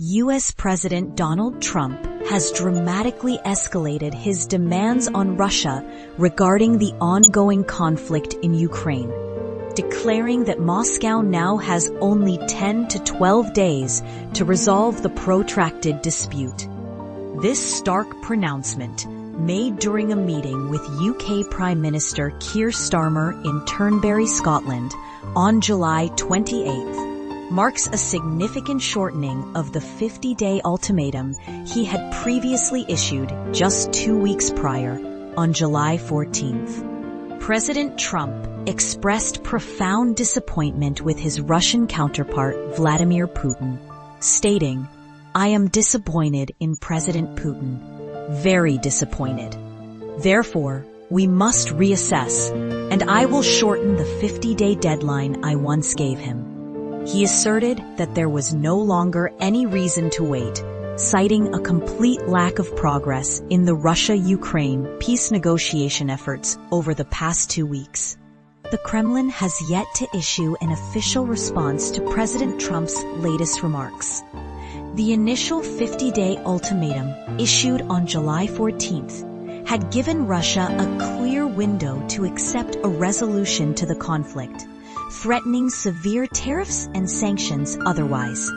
U.S. President Donald Trump has dramatically escalated his demands on Russia regarding the ongoing conflict in Ukraine, declaring that Moscow now has only 10 to 12 days to resolve the protracted dispute. This stark pronouncement, made during a meeting with UK Prime Minister Keir Starmer in Turnberry, Scotland, on July 28th, marks a significant shortening of the 50-day ultimatum he had previously issued just 2 weeks prior, on July 14th. President Trump expressed profound disappointment with his Russian counterpart Vladimir Putin, stating, "I am disappointed in President Putin, very disappointed. Therefore, we must reassess, and I will shorten the 50-day deadline I once gave him." He asserted that there was no longer any reason to wait, citing a complete lack of progress in the Russia-Ukraine peace negotiation efforts over the past 2 weeks. The Kremlin has yet to issue an official response to President Trump's latest remarks. The initial 50-day ultimatum, issued on July 14th, had given Russia a clear window to accept a resolution to the conflict, threatening severe tariffs and sanctions otherwise.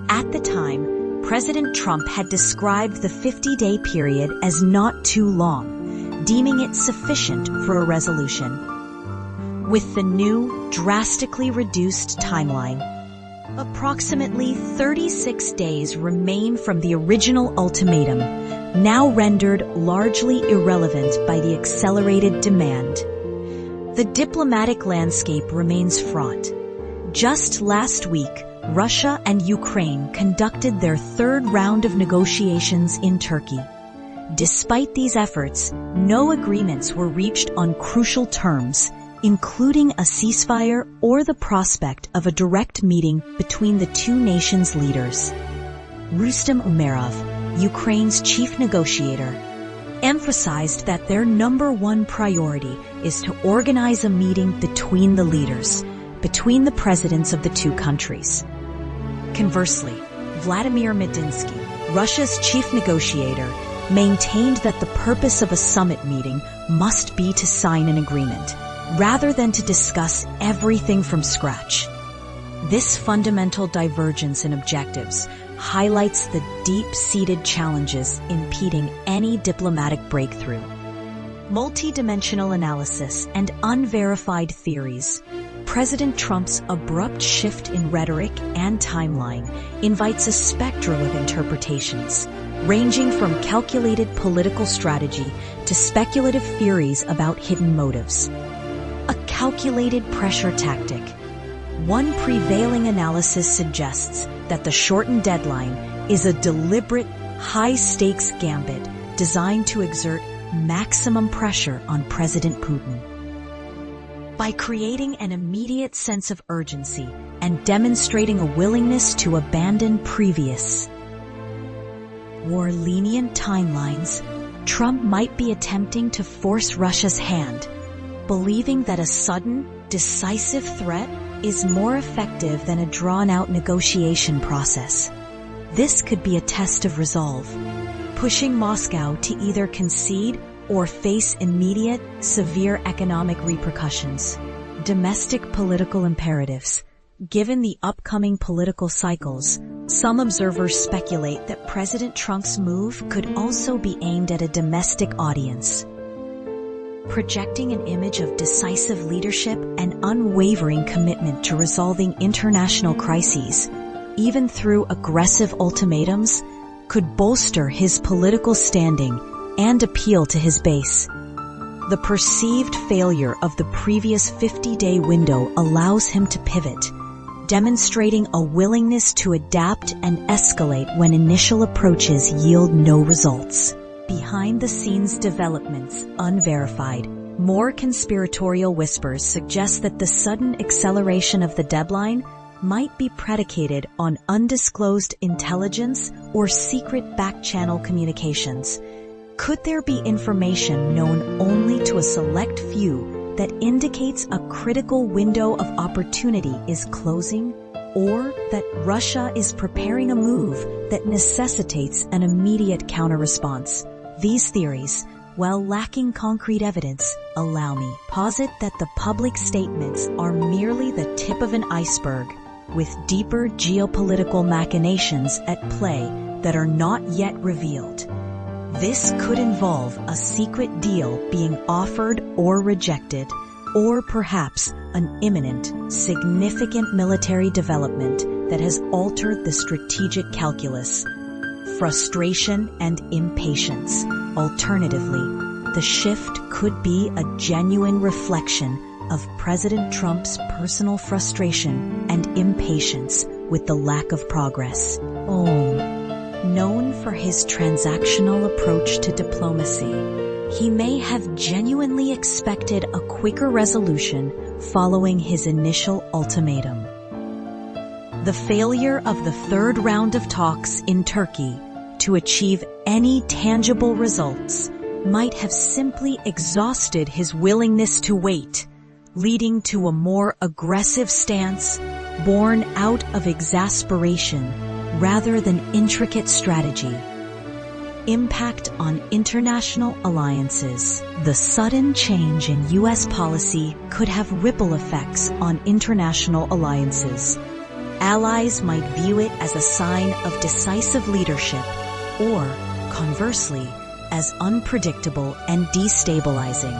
At the time, President Trump had described the 50-day period as not too long, deeming it sufficient for a resolution. With the new, drastically reduced timeline, approximately 36 days remain from the original ultimatum, now rendered largely irrelevant by the accelerated demand. The diplomatic landscape remains fraught. Just last week, Russia and Ukraine conducted their third round of negotiations in Turkey. Despite these efforts, no agreements were reached on crucial terms, including a ceasefire or the prospect of a direct meeting between the two nations' leaders. Rustem Umerov, Ukraine's chief negotiator, emphasized that their number one priority is to organize a meeting between the leaders, between the presidents of the two countries. Conversely, Vladimir Medinsky, Russia's chief negotiator, maintained that the purpose of a summit meeting must be to sign an agreement, rather than to discuss everything from scratch. This fundamental divergence in objectives highlights the deep-seated challenges impeding any diplomatic breakthrough. Multidimensional analysis and unverified theories. President Trump's abrupt shift in rhetoric and timeline invites a spectrum of interpretations, ranging from calculated political strategy to speculative theories about hidden motives. A calculated pressure tactic. One prevailing analysis suggests that the shortened deadline is a deliberate, high-stakes gambit designed to exert maximum pressure on President Putin. By creating an immediate sense of urgency and demonstrating a willingness to abandon previous, more lenient timelines, Trump might be attempting to force Russia's hand, believing that a sudden, decisive threat is more effective than a drawn-out negotiation process. This could be a test of resolve, pushing Moscow to either concede or face immediate, severe economic repercussions. Domestic political imperatives. Given the upcoming political cycles, some observers speculate that President Trump's move could also be aimed at a domestic audience, projecting an image of decisive leadership and unwavering commitment to resolving international crises, even through aggressive ultimatums, could bolster his political standing and appeal to his base. The perceived failure of the previous 50-day window allows him to pivot, demonstrating a willingness to adapt and escalate when initial approaches yield no results. Behind-the-scenes developments unverified. More conspiratorial whispers suggest that the sudden acceleration of the deadline might be predicated on undisclosed intelligence or secret back-channel communications. Could there be information known only to a select few that indicates a critical window of opportunity is closing? or that Russia is preparing a move that necessitates an immediate counter-response. These theories, while lacking concrete evidence, allow me posit that the public statements are merely the tip of an iceberg, with deeper geopolitical machinations at play that are not yet revealed. This could involve a secret deal being offered or rejected, or perhaps an imminent, significant military development that has altered the strategic calculus. Frustration and impatience. Alternatively, the shift could be a genuine reflection of President Trump's personal frustration and impatience with the lack of progress. Known for his transactional approach to diplomacy, he may have genuinely expected a quicker resolution following his initial ultimatum. The failure of the third round of talks in Turkey to achieve any tangible results might have simply exhausted his willingness to wait, leading to a more aggressive stance born out of exasperation rather than intricate strategy. Impact on international alliances. The sudden change in U.S. policy could have ripple effects on international alliances. Allies might view it as a sign of decisive leadership, or, conversely, as unpredictable and destabilizing.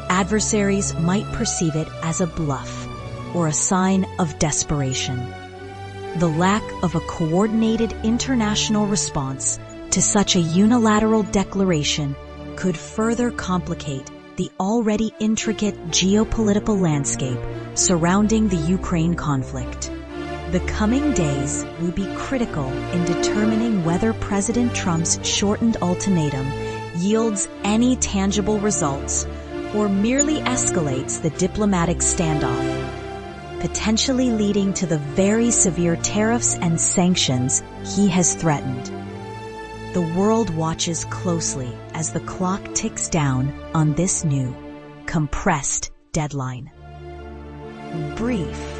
Adversaries might perceive it as a bluff, or a sign of desperation. The lack of a coordinated international response to such a unilateral declaration could further complicate the already intricate geopolitical landscape surrounding the Ukraine conflict. The coming days will be critical in determining whether President Trump's shortened ultimatum yields any tangible results or merely escalates the diplomatic standoff, potentially leading to the very severe tariffs and sanctions he has threatened. The world watches closely as the clock ticks down on this new, compressed deadline. Brief.